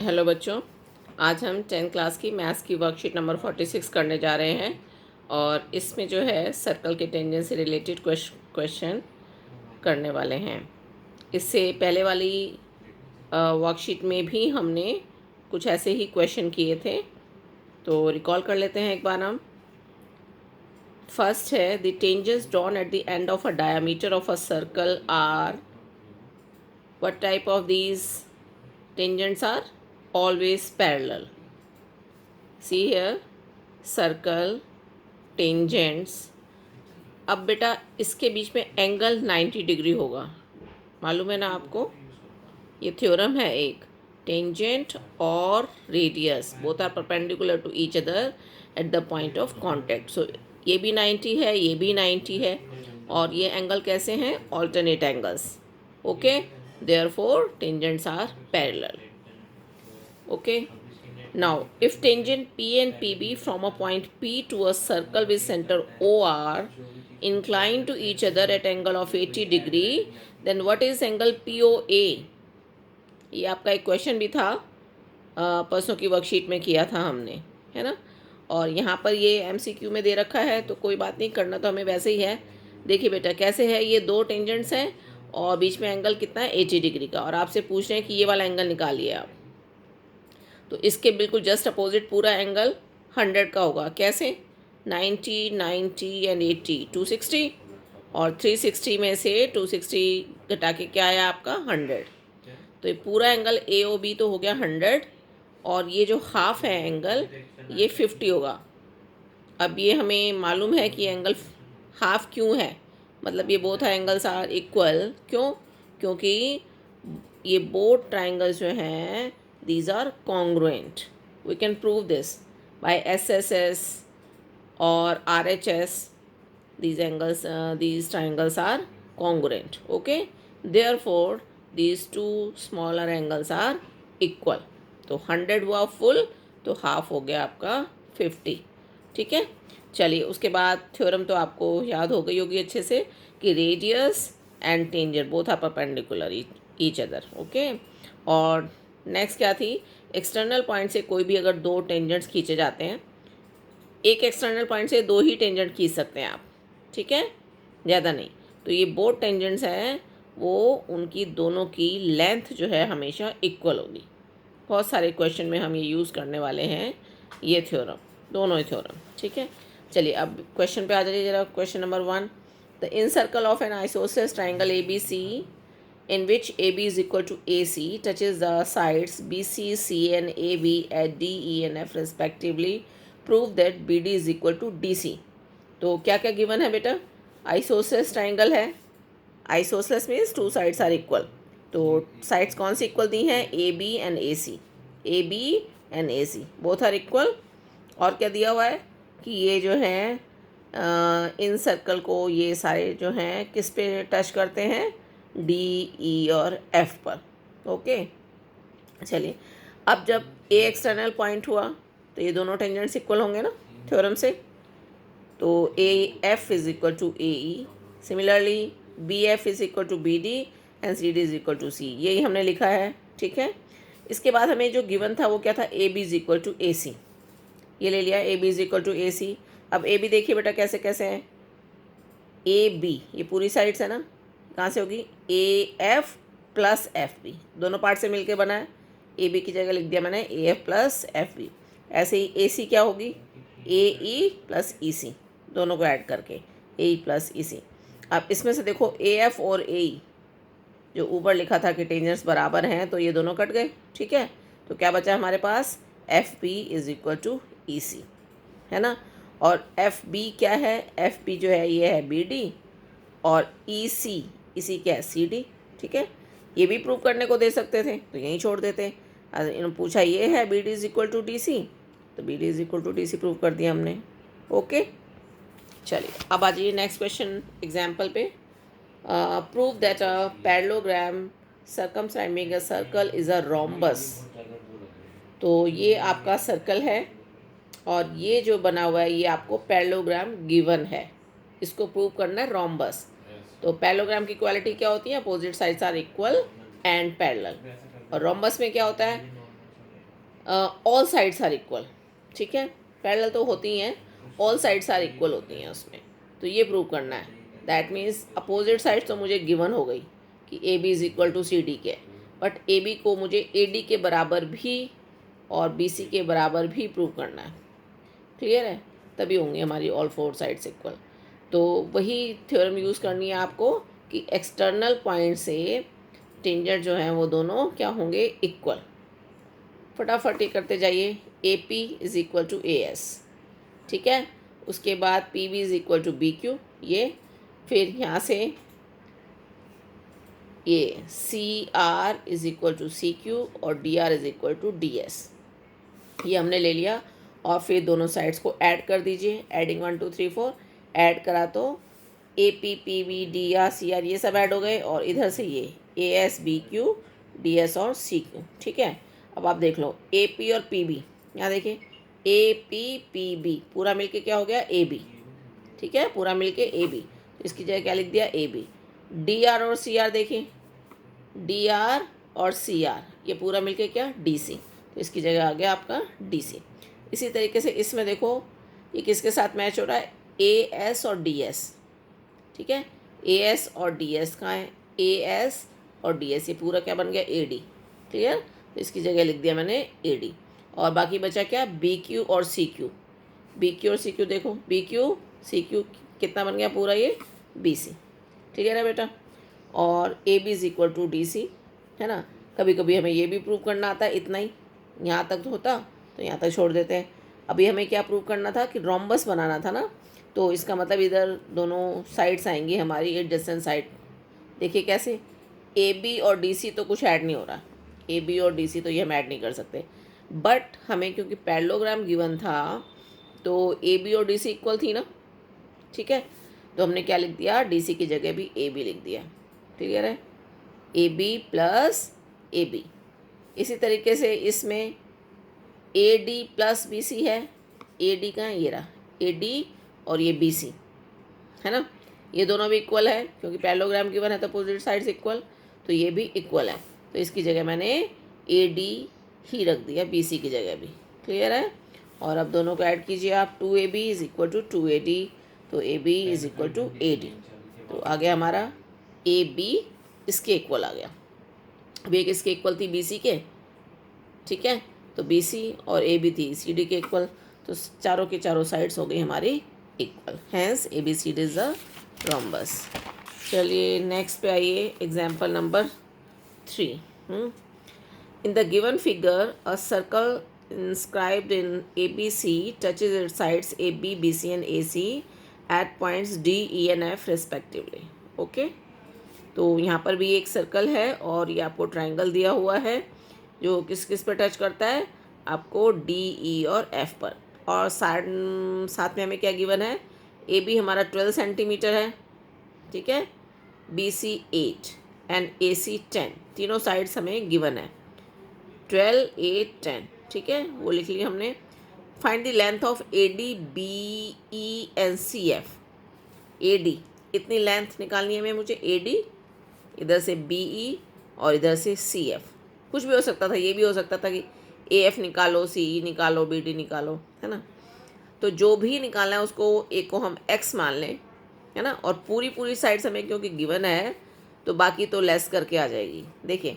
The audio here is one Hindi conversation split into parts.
हेलो बच्चों, आज हम 10th क्लास की मैथ्स की वर्कशीट नंबर 46 करने जा रहे हैं और इसमें जो है सर्कल के टेंजेंट से रिलेटेड क्वेश्चन करने वाले हैं। इससे पहले वाली वर्कशीट में भी हमने कुछ ऐसे ही क्वेश्चन किए थे, तो रिकॉल कर लेते हैं एक बार हम। फर्स्ट है the tangents drawn at the end of a diameter of a circle are what type of these tangents are always parallel. See here, circle, tangents. अब बेटा इसके बीच में एंगल 90 डिग्री होगा, मालूम है ना आपको। ये थ्योरम है एक, टेंजेंट और radius both are perpendicular to each other at the point of contact. So ये भी 90 है, ये भी 90 है, और ये एंगल कैसे हैं? Alternate angles. Okay, therefore tangents are parallel. Okay, now if tangent P and PB from a point P to a circle with center O are inclined to each other at angle of 80 degree, then what is angle POA? ये आपका एक क्वेश्चन भी था, परसों की वर्कशीट में किया था हमने, है ना। और यहाँ पर ये MCQ में दे रखा है, तो कोई बात नहीं, करना तो हमें वैसे ही है। देखिए बेटा कैसे है, ये दो टेंजेंट्स हैं और बीच में एंगल कितना है? 80 डिग्री का, और आपसे पूछ रहे हैं कि ये वाला एंगल निकालिए आप। तो इसके बिल्कुल जस्ट अपोजिट पूरा एंगल 100 का होगा। कैसे? 90, 90 एंड 80, 260, और 360 में से 260 घटा के क्या आया आपका? 100। तो ये पूरा एंगल AOB तो हो गया 100, और ये जो हाफ है एंगल, ये 50 होगा। अब ये हमें मालूम है कि एंगल हाफ क्यों है, मतलब ये बोथ एंगल्स आर इक्वल। क्यों? क्योंकि ये बोथ ट्राइंगल्स जो हैं, these are congruent. We can prove this by SSS or RHS. These angles, these triangles are congruent. Okay, therefore these two smaller angles are equal. तो 100 हुआ फुल, तो हाफ हो गया आपका 50। ठीक है, चलिए उसके बाद थ्योरम तो आपको याद हो गई होगी अच्छे से कि radius and tangent both are perpendicular each other. Okay, और नेक्स्ट क्या थी? एक्सटर्नल पॉइंट से कोई भी अगर दो टेंजेंट्स खींचे जाते हैं, एक एक्सटर्नल पॉइंट से दो ही टेंजेंट खींच सकते हैं आप, ठीक है, ज़्यादा नहीं। तो ये बोथ टेंजेंट्स हैं, वो उनकी दोनों की लेंथ जो है हमेशा इक्वल होगी। बहुत सारे क्वेश्चन में हम ये यूज़ करने वाले हैं ये थ्योरम, दोनों ही थ्योरम। ठीक है, चलिए अब क्वेश्चन पे आ जाइए जरा। Question number 1, the in circle of N isosceles triangle ABC in which AB is equal to AC touches the sides BC, CN, AB at D, E and F respectively. Prove that BD is equal to DC. तो क्या क्या गिवन है बेटा? आइसोसेलेस ट्राइंगल है, isosceles means two sides are equal. तो साइड्स कौन सी इक्वल दी हैं? AB and AC, AB and AC both are equal. और क्या दिया हुआ है कि ये जो है इन सर्कल को ये सारे जो हैं किस पे टच करते हैं? D, E और F पर। ओके, चलिए अब जब A एक्सटर्नल पॉइंट हुआ तो ये दोनों टेंजेंट्स इक्वल होंगे ना थ्योरम से। तो AF is equal to AE, similarly BF is equal to BD and CD is equal to C। यही हमने लिखा है, ठीक है। इसके बाद हमें जो गिवन था वो क्या था? AB is equal to AC, ये ले लिया, AB is equal to AC। अब AB देखिए बेटा कैसे कैसे है, AB ये पूरी साइड्स है ना, कहाँ से होगी? AF प्लस FB, दोनों पार्ट से मिलके बना है। AB की जगह लिख दिया मैंने AF प्लस FB। ऐसे ही AC क्या होगी? AE प्लस EC, दोनों को ऐड करके AE प्लस EC। अब इसमें से देखो AF और AE जो ऊपर लिखा था कि टेंजेंट्स बराबर हैं, तो ये दोनों कट गए, ठीक है। तो क्या बचा हमारे पास? FB is equal to EC, है ना। और FB क्या है? FB जो है ये है BD, और EC क्या है? CD, ठीक है। ये भी प्रूव करने को दे सकते थे तो यहीं छोड़ देते। इन्होंने पूछा ये है BD is equal to DC, तो BD is equal to DC prove कर दिया हमने। ओके, चलिए अब आ जाइए नेक्स्ट क्वेश्चन एग्जाम्पल पे। Prove that a parallelogram circumscribing a circle is a rhombus. तो ये आपका सर्कल है और ये जो बना हुआ है ये आपको पैरेललोग्राम गिवन है, इसको प्रूव करना है रोम्बस। तो पैरेललोग्राम की क्वालिटी क्या होती है? Opposite sides are equal and parallel. और रोम्बस में क्या होता है? ऑल साइड्स आर इक्वल, ठीक है, पैरेलल तो होती हैं, ऑल साइड्स आर इक्वल होती हैं उसमें, तो ये प्रूव करना है। दैट मीन्स अपोजिट साइड तो मुझे गिवन हो गई कि A B is equal to C D के, बट ए बी को मुझे ए डी के बराबर भी और बी सी के बराबर भी प्रूव करना है। क्लियर है, तभी होंगे हमारी ऑल फोर साइड्स इक्वल। तो वही थ्योरम यूज़ करनी है आपको कि एक्सटर्नल पॉइंट से टेंजेंट जो हैं वो दोनों क्या होंगे, इक्वल। फटाफट ये करते जाइए। A P is equal to A S, ठीक है, उसके बाद P B is equal to B Q, ये फिर यहाँ से ये C R is equal to C Q और D R is equal to D S, ये हमने ले लिया। और फिर दोनों साइड्स को ऐड कर दीजिए, एडिंग 1 2 3 4, ऐड करा तो A P P B D R C R ये सब ऐड हो गए, और इधर से ये A S B Q D S और सी क्यू, ठीक है। अब आप देख लो ए पी और पी बी, यहाँ देखिए ए पी पी बी पूरा मिलके क्या हो गया, ए बी, ठीक है, पूरा मिलके ए बी, तो इसकी जगह क्या लिख दिया, ए बी। डी आर और सी आर देखिए, डी आर और सी आर ये पूरा मिलके क्या, डी सी, तो इसकी जगह आ गया आपका डी सी। इसी तरीके से इसमें देखो ये किसके साथ मैच हो रहा है, ए एस और डी एस, ठीक है, ए एस और डी एस कहाँ है, ए एस और डी एस, ये पूरा क्या बन गया, ए डी। क्लियर, तो इसकी जगह लिख दिया मैंने ए डी। और बाकी बचा क्या, बी क्यू और सी क्यू, बी क्यू और सी क्यू देखो, बी क्यू सी क्यू कितना बन गया पूरा, ये बी सी। क्लियर है बेटा। और A B is equal to D C, है ना। कभी कभी हमें ये भी प्रूव करना आता है, इतना ही यहाँ तक तो होता तो यहाँ तक छोड़ देते हैं। अभी हमें क्या प्रूव करना था कि रोम्बस बनाना था ना, तो इसका मतलब इधर दोनों साइड्स आएंगी हमारी एडजेसेंट साइड। देखिए कैसे, ए बी और डी सी तो कुछ ऐड नहीं हो रहा, ए बी और डी सी तो ये हम ऐड नहीं कर सकते, बट हमें क्योंकि पैरेललोग्राम गिवन था तो ए बी और डी सी इक्वल थी ना, ठीक है, तो हमने क्या लिख दिया, डी सी की जगह भी ए बी लिख दिया। क्लियर है, A B plus A B. इसी तरीके से इसमें A D plus B C है, ए डी कहाँ है, ये रहा ए डी और ये बी सी, है ना, ये दोनों भी इक्वल है क्योंकि पैरेललोग्राम गिवन है तो अपोजिट साइड्स इक्वल, तो ये भी इक्वल है, तो इसकी जगह मैंने ए डी ही रख दिया, बी सी की जगह भी। क्लियर है। और अब दोनों को ऐड कीजिए आप, two A B is equal to A D, तो A B is equal to A D, तो आ गया हमारा ए बी इसके इक्वल आ गया। अब एक इसके इक्वल थी बी सी के, ठीक है, तो बी सी और ए बी थी सी डी के इक्वल, तो चारों के चारों साइड्स हो गई हमारी equal, hence A B C D is a rhombus. चलिए नेक्स्ट पे आइए, example number 3। In the given figure, a circle inscribed in ABC touches its sides AB, BC and AC at points D, E and F respectively. Okay? तो यहाँ पर भी एक सर्कल है और ये आपको ट्राइंगल दिया हुआ है जो किस किस पर टच करता है, आपको डी, ई और एफ पर। और साथ में हमें क्या गिवन है, ए बी हमारा 12 सेंटीमीटर है, ठीक है, बी सी 8 एंड ए सी 10, तीनों साइड्स हमें गिवन है, 12 8 10, ठीक है, वो लिख लिया हमने। Find the length of A D B E and C F. A D इतनी लेंथ निकालनी है हमें, मुझे ए डी, इधर से बी ई और इधर से सी एफ। कुछ भी हो सकता था, ये भी हो सकता था कि ए एफ निकालो, सी ई निकालो, बी डी निकालो, है ना। तो जो भी निकालना है उसको एक को हम एक्स मान लें, है ना, और पूरी साइड्स हमें क्योंकि गिवन है तो बाकी तो लेस करके आ जाएगी। देखिए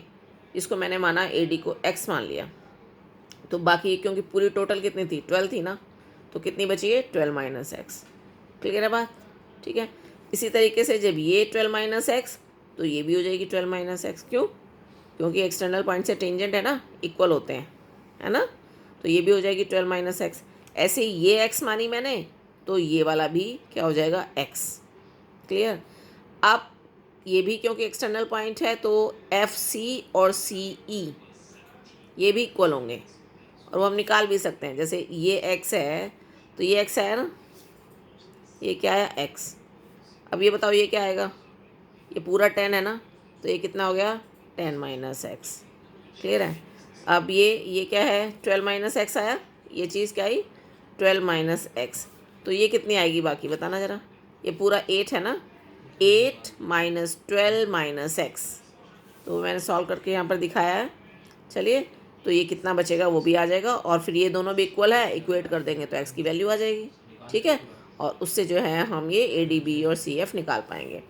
इसको मैंने माना ए डी को एक्स मान लिया, तो बाकी क्योंकि पूरी टोटल कितनी थी, 12 थी ना, तो कितनी बची है, 12 माइनस एक्स। क्लियर है बात, ठीक है। इसी तरीके से जब ये 12 माइनस एक्स तो ये भी हो जाएगी 12 माइनस एक्स, क्यों, क्योंकि एक्सटर्नल पॉइंट से टेंजेंट है ना, इक्वल होते हैं, है ना, तो ये भी हो जाएगी 12 माइनस एक्स। ऐसे ही ये एक्स मानी मैंने तो ये वाला भी क्या हो जाएगा, एक्स। क्लियर। अब ये भी क्योंकि एक्सटर्नल पॉइंट है तो एफ सी और सी ई ये भी इक्वल होंगे, और वो हम निकाल भी सकते हैं। जैसे ये एक्स है तो ये एक्स है ना, ये क्या है, एक्स। अब ये बताओ ये क्या आएगा, ये पूरा 10 है ना, तो ये कितना हो गया, 10 माइनस एक्स। क्लियर है। अब ये क्या है, 12 माइनस एक्स आया, ये चीज़ क्या आई, 12 माइनस एक्स, तो ये कितनी आएगी बाकी बताना ज़रा। ये पूरा 8 है ना, 8 माइनस 12 माइनस एक्स, तो मैंने सॉल्व करके यहाँ पर दिखाया है। चलिए तो ये कितना बचेगा वो भी आ जाएगा, और फिर ये दोनों भी इक्वल है, इक्वेट कर देंगे तो एक्स की वैल्यू आ जाएगी। ठीक है, और उससे जो है हम ये ए डी बी और सी एफ निकाल पाएंगे।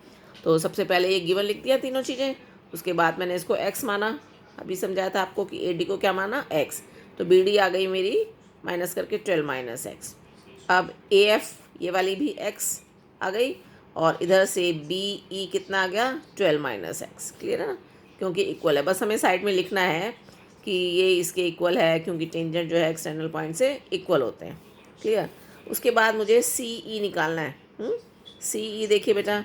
तो सबसे पहले ये गिवन लिख दिया तीनों चीज़ें, उसके बाद मैंने इसको एक्स माना, अभी समझाया था आपको कि ए डी को क्या माना, एक्स, तो बी डी आ गई मेरी माइनस करके 12 माइनस एक्स। अब ए एफ ये वाली भी एक्स आ गई, और इधर से बी ई कितना आ गया, 12 माइनस एक्स। क्लियर है ना, क्योंकि इक्वल है, बस हमें साइड में लिखना है कि ये इसके इक्वल है, क्योंकि टेंजेंट जो है एक्सटर्नल पॉइंट से इक्वल होते हैं। क्लियर, उसके बाद मुझे सी ई निकालना है। सी ई देखिए बेटा,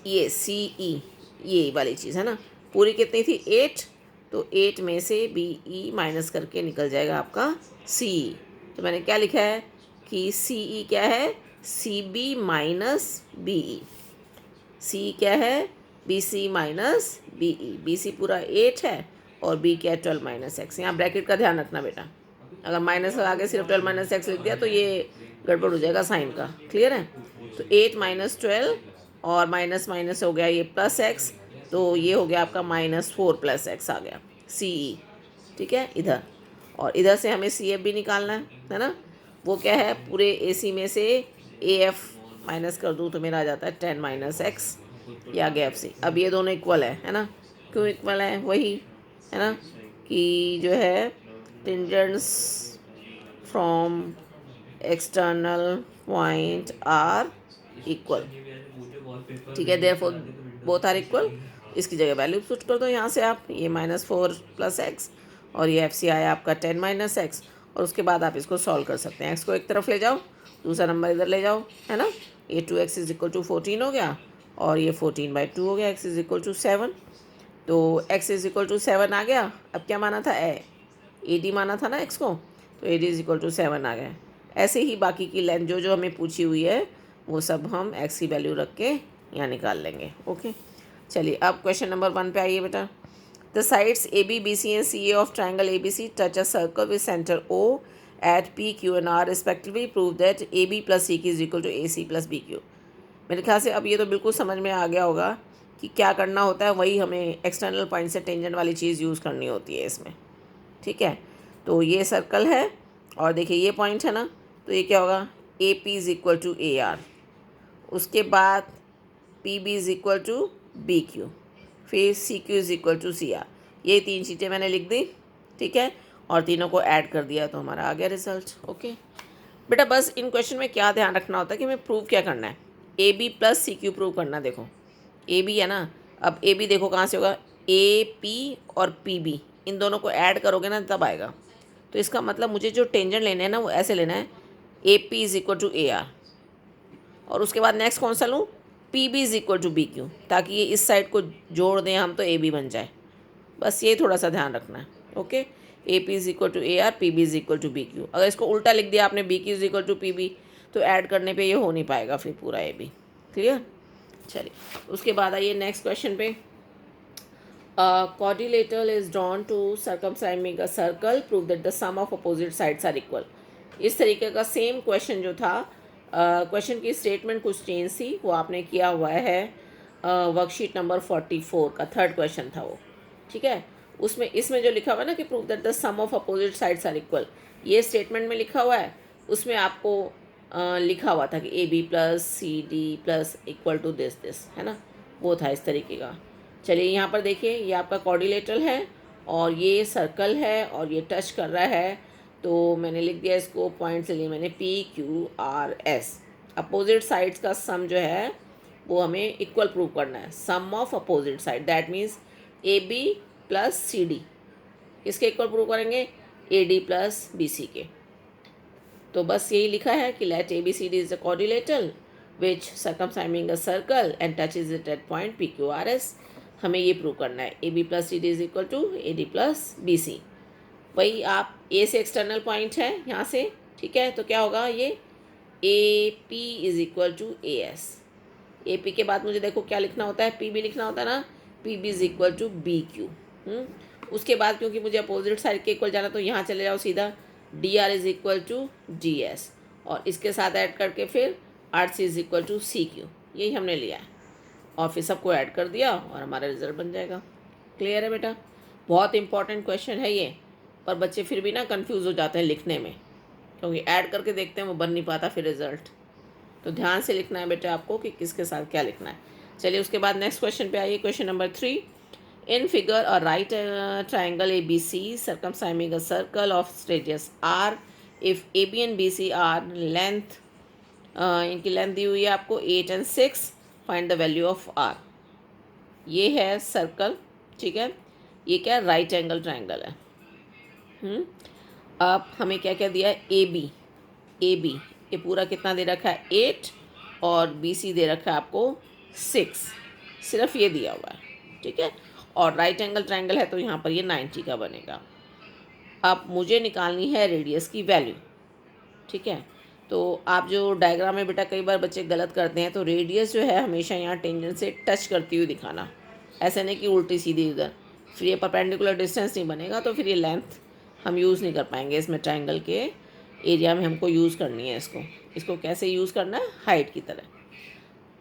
ये सी ई ये वाली चीज़ है ना, पूरी कितनी थी 8, तो 8 में से बी ई माइनस करके निकल जाएगा आपका सी ई। तो मैंने क्या लिखा है कि सी ई क्या है, C B minus B E. C क्या है, B C minus B E. B C पूरा 8 है और बी क्या है 12 माइनस एक्स। यहाँ ब्रैकेट का ध्यान रखना बेटा, अगर माइनस आगे सिर्फ 12 माइनस एक्स लिख दिया तो ये गड़बड़ हो जाएगा साइन का। क्लियर है, तो 8 माइनस 12 और माइनस माइनस हो गया ये प्लस एक्स, तो ये हो गया आपका -4 प्लस एक्स आ गया सी ई। ठीक है, इधर, और इधर से हमें सी एफ भी निकालना है ना, वो क्या है, पूरे ए सी में से ए एफ माइनस कर दूँ तो मेरा आ जाता है 10 माइनस एक्स, या गैप सी। अब ये दोनों इक्वल है ना, क्यों इक्वल है, वही है ना कि जो है tangents from external point are equal. ठीक है, देयरफॉर बोथ आर इक्वल। इसकी जगह वैल्यू पुट कर दो यहाँ से आप, ये -4 प्लस एक्स, और ये एफ सी आया आपका 10 माइनस एक्स, और उसके बाद आप इसको सॉल्व कर सकते हैं। एक्स को एक तरफ ले जाओ, दूसरा नंबर इधर ले जाओ, है ना, ये 2x इज इक्वल टू 14 हो गया, और ये 14/2 हो गया, x इज इक्वल टू 7। तो x इज इक्वल टू 7 आ गया। अब क्या माना था, ए डी माना था ना x को, तो A D is equal to 7 आ गया। ऐसे ही बाकी की लेंथ जो जो हमें पूछी हुई है वो सब हम x की वैल्यू रख के यहाँ निकाल लेंगे। ओके, चलिए अब क्वेश्चन नंबर 1 पे आइए बेटा। The sides A B B C and C A of triangle A B C touch a circle with centre O at P Q and R respectively, prove that A B plus C Q is equal to A C plus B Q. मेरे ख्याल से अब ये तो बिल्कुल समझ में आ गया होगा कि क्या करना होता है, वही हमें एक्सटर्नल पॉइंट से टेंजेंट वाली चीज़ यूज़ करनी होती है इसमें। ठीक है, तो ये सर्कल है, और देखिए ये पॉइंट है ना, तो ये क्या होगा, A P is equal to A R, उसके बाद P B is equal to B Q, फिर C Q is equal to C R. ये 3 चीज़ें मैंने लिख दी। ठीक है, और तीनों को ऐड कर दिया तो हमारा आ गया रिजल्ट। ओके बेटा, बस इन क्वेश्चन में क्या ध्यान रखना होता है कि हमें प्रूव क्या करना है, A B plus C Q prove करना। देखो ए बी है ना, अब ए बी देखो कहाँ से होगा, ए पी और पी बी, इन दोनों को ऐड करोगे ना तब आएगा। तो इसका मतलब मुझे जो टेंजेंट लेने हैं ना वो ऐसे लेना है, A P is equal to A R, और उसके बाद नेक्स्ट कौन सा लूँ, P B is equal to B Q, ताकि ये इस साइड को जोड़ दें हम तो ए बी बन जाए। बस ये थोड़ा सा ध्यान रखना है। Okay, A P is equal to A R, P B is equal to B Q. अगर इसको उल्टा लिख दिया आपने, B Q is equal to P B, तो ऐड करने पे ये हो नहीं पाएगा फिर पूरा ए बी। क्लियर, चलिए उसके बाद आइए नेक्स्ट क्वेश्चन पे। quadrilateral is drawn to circumscribing a circle, prove that the sum of opposite sides are equal। इस तरीके का सेम क्वेश्चन जो था, क्वेश्चन की स्टेटमेंट कुछ चेंज थी, वो आपने किया हुआ है वर्कशीट नंबर 44 का थर्ड क्वेश्चन था वो। ठीक है, उसमें इसमें जो लिखा हुआ है ना कि prove that the sum of opposite sides are equal, ये स्टेटमेंट में लिखा हुआ है। उसमें आपको लिखा हुआ था कि A B plus C D plus equal to this है ना, वो था इस तरीके का। चलिए यहाँ पर देखिए, ये आपका क्वाड्रिलेटरल है और ये सर्कल है और ये टच कर रहा है, तो मैंने लिख दिया इसको, पॉइंट से लिए मैंने P Q R S. Opposite sides का सम जो है वो हमें इक्वल प्रूव करना है, sum of opposite side, that means A B plus C D, किसके इक्वल प्रूव करेंगे, A D plus B C के। तो बस यही लिखा है कि let A B C D is a quadrilateral which circumscribing a circle and touches it at point P Q R S. हमें ये प्रूव करना है, A B plus C D is equal to A D plus B सी। वही आप ए से एक्सटर्नल पॉइंट है यहाँ से, ठीक है, तो क्या होगा, ये A P is equal to A S. A P के बाद मुझे देखो क्या लिखना होता है, पी बी लिखना होता है ना, P B is equal to B Q. उसके बाद क्योंकि मुझे अपोजिट साइड के इक्वल जाना, तो यहाँ चले जाओ सीधा, D R is equal to D S, और इसके साथ ऐड करके फिर R C is equal to C Q, यही हमने लिया है, और फिर सबको ऐड कर दिया और हमारा रिजल्ट बन जाएगा। क्लियर है बेटा। बहुत इंपॉर्टेंट क्वेश्चन है ये, पर बच्चे फिर भी ना कंफ्यूज हो जाते हैं लिखने में, क्योंकि ऐड करके देखते हैं वो बन नहीं पाता फिर रिजल्ट। तो ध्यान से लिखना है बेटे आपको कि किसके साथ क्या लिखना है। चलिए उसके बाद नेक्स्ट क्वेश्चन पे आइए। Question number 3, in figure a right triangle A B C circumscribing a circle of radius R, if A B and B C are length, इनकी लेंथ दी हुई है आपको 8 and 6, find the value of R. ये है सर्कल, ठीक है, ये क्या राइट एंगल ट्राइंगल है। अब हमें क्या क्या दिया है, ए बी, ए बी ये पूरा कितना दे रखा है 8, और बी सी दे रखा है आपको 6, सिर्फ ये दिया हुआ है, ठीक है। और राइट एंगल ट्राइंगल है तो यहाँ पर ये 90 का बनेगा। अब मुझे निकालनी है रेडियस की वैल्यू, ठीक है। तो आप जो डायग्राम में बेटा कई बार बच्चे गलत करते हैं, तो रेडियस जो है हमेशा यहाँ टेंजेंट से टच करती हुई दिखाना, ऐसे नहीं कि उल्टी सीधी इधर, फिर ये परपेंडिकुलर डिस्टेंस नहीं बनेगा, तो फिर ये लेंथ हम यूज़ नहीं कर पाएंगे इसमें। ट्राइंगल के एरिया में हमको यूज़ करनी है इसको, इसको कैसे यूज़ करना है, हाइट की तरह,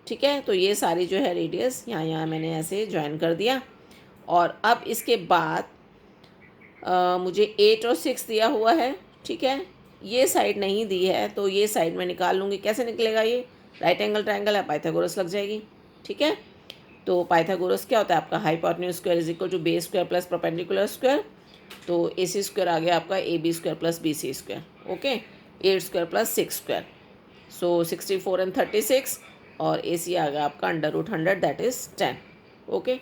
ठीक है। तो ये सारी जो है रेडियस यहाँ मैंने ऐसे ज्वाइन कर दिया। और अब इसके बाद मुझे 8 और 6 दिया हुआ है, ठीक है। ये साइड नहीं दी है तो ये साइड में निकाल लूँगी। कैसे निकलेगा ये, राइट एंगल ट्राइंगल है, पाइथागोरस लग जाएगी, ठीक है। तो पाइथागोरस क्या होता है आपका, hypotenuse square is equal to base square plus perpendicular square. तो ए सी स्क्वायर आ गया आपका A B square plus B C square, okay. 8 square plus 6 square, so 64 and 36, और ए सी आ गया आपका √100 दैट इज़ 10, ओके।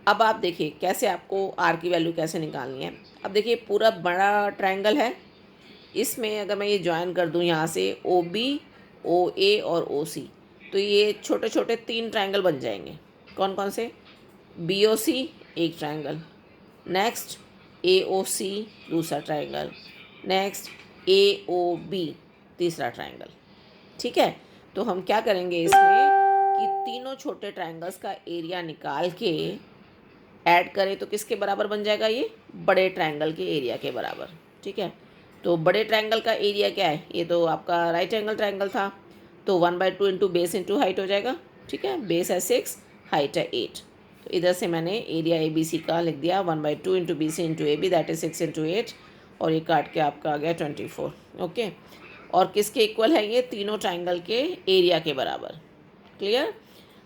अब आप देखिए कैसे आपको आर की वैल्यू कैसे निकालनी है। अब देखिए पूरा बड़ा ट्राइंगल है, इसमें अगर मैं ये ज्वाइन कर दूँ यहाँ से ओ बी, ओ ए और ओ सी, तो ये छोटे छोटे 3 ट्राइंगल बन जाएंगे। कौन कौन से, बी ओ सी एक ट्राइंगल, नेक्स्ट ए ओ सी दूसरा ट्राइंगल, नेक्स्ट ए ओ बी तीसरा ट्राइंगल, ठीक है। तो हम क्या करेंगे इसमें कि तीनों छोटे ट्राइंगल्स का एरिया निकाल के ऐड करें तो किसके बराबर बन जाएगा, ये बड़े ट्राइंगल के एरिया के बराबर, ठीक है। तो बड़े ट्राइंगल का एरिया क्या है, ये तो आपका राइट एंगल ट्राइंगल था, तो 1/2 इंटू बेस इंटू हाइट हो जाएगा, ठीक है। बेस है 6, हाइट है 8, तो इधर से मैंने एरिया ए बी सी का लिख दिया 1/2 into B C into A B that is 6 into 8, और ये काट के आपका आ गया 24, ओके। और किसके इक्वल है, ये तीनों ट्राइंगल के एरिया के बराबर, क्लियर।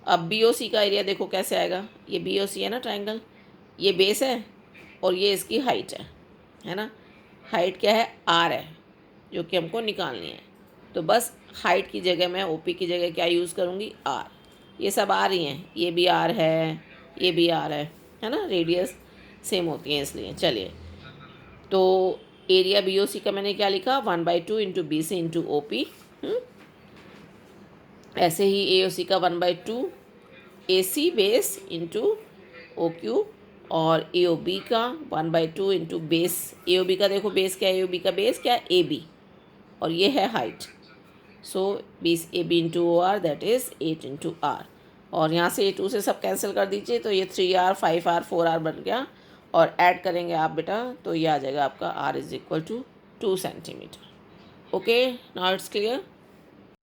अब बी ओ सी का एरिया देखो कैसे आएगा, ये बी ओ सी है ना ट्राइंगल, ये बेस है और ये इसकी हाइट है ना। हाइट क्या है, आर है, जो कि हमको निकालनी है। तो बस हाइट की जगह मैं ओपी की जगह क्या यूज़ करूँगी, आर। ये सब आर ही हैं, ये भी आर है, ये भी आर है ना, रेडियस सेम होती है इसलिए। चलिए, तो एरिया बी ओ सी का मैंने क्या लिखा, 1/2 into B C into O P. ऐसे ही ए ओ सी का 1/2 A C base into O Q, और ए ओ बी का 1/2 into base, A O B का देखो बेस क्या है, ए ओ बी का बेस क्या है, ए बी, और ये है height, so base A B into O R that is 8 into R. और यहाँ से 2 से सब कैंसिल कर दीजिए, तो ये 3R 5R 4R बन गया, और ऐड करेंगे आप बेटा तो ये आ जाएगा आपका R is equal to 2 centimetre, okay. Now it's clear.